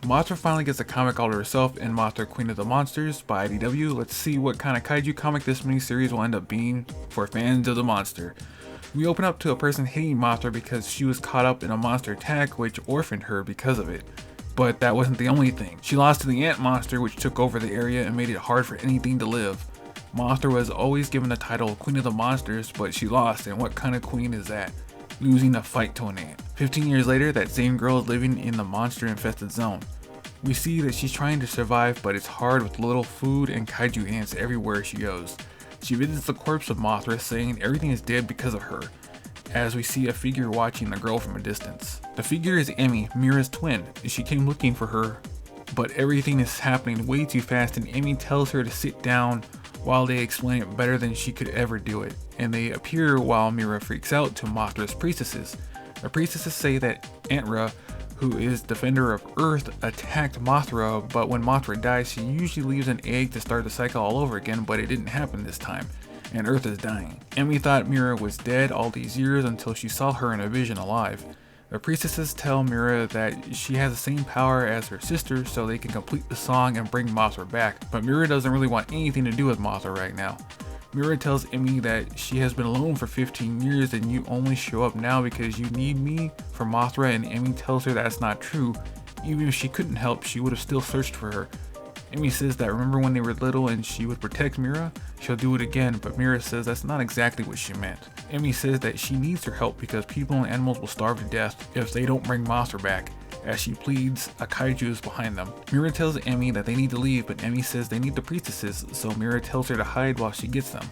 Mothra finally gets a comic all to herself in Mothra Queen of the Monsters by IDW. Let's see what kind of kaiju comic this miniseries will end up being for fans of the monster. We open up to a person hating Mothra because she was caught up in a monster attack which orphaned her because of it. But that wasn't the only thing. She lost to the ant monster which took over the area and made it hard for anything to live. Mothra was always given the title Queen of the Monsters, but she lost, and what kind of queen is that? Losing a fight to an ant. 15 years later, that same girl is living in the monster infested zone. We see that she's trying to survive, but it's hard with little food and kaiju ants everywhere she goes. She visits the corpse of Mothra, saying everything is dead because of her, as we see a figure watching the girl from a distance. The figure is Emmy, Mira's twin, and she came looking for her, but everything is happening way too fast and Emmy tells her to sit down while they explain it better than she could ever do it, and they appear while Mira freaks out to Mothra's priestesses. The priestesses say that Antra, who is defender of Earth, attacked Mothra, but when Mothra dies, she usually leaves an egg to start the cycle all over again, but it didn't happen this time, and Earth is dying. Emmy thought Mira was dead all these years until she saw her in a vision alive. The priestesses tell Mira that she has the same power as her sister so they can complete the song and bring Mothra back, but Mira doesn't really want anything to do with Mothra right now. Mira tells Emmy that she has been alone for 15 years and you only show up now because you need me for Mothra, and Emmy tells her that's not true. Even if she couldn't help, she would have still searched for her. Emmy says that remember when they were little and she would protect Mira? She'll do it again, but Mira says that's not exactly what she meant. Emmy says that she needs her help because people and animals will starve to death if they don't bring Mothra back. As she pleads, a kaiju is behind them. Mira tells Emmy that they need to leave, but Emmy says they need the priestesses, so Mira tells her to hide while she gets them.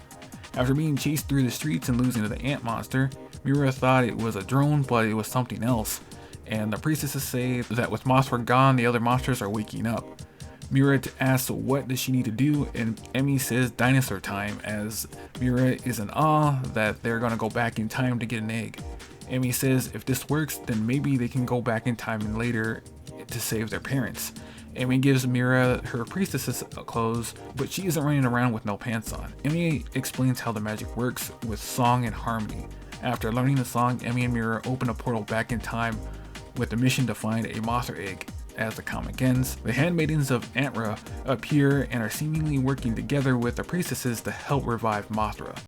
After being chased through the streets and losing to the ant monster, Mira thought it was a drone, but it was something else. And the priestesses say that with Mothra gone, the other monsters are waking up. Mira asks what does she need to do, and Emmy says dinosaur time, as Mira is in awe that they're gonna go back in time to get an egg. Emmy says if this works, then maybe they can go back in time and later to save their parents. Emmy gives Mira her priestess's clothes, but she isn't running around with no pants on. Emmy explains how the magic works with song and harmony. After learning the song, Emmy and Mira open a portal back in time with the mission to find a Mothra egg. As the comic ends, the handmaidens of Antra appear and are seemingly working together with the priestesses to help revive Mothra.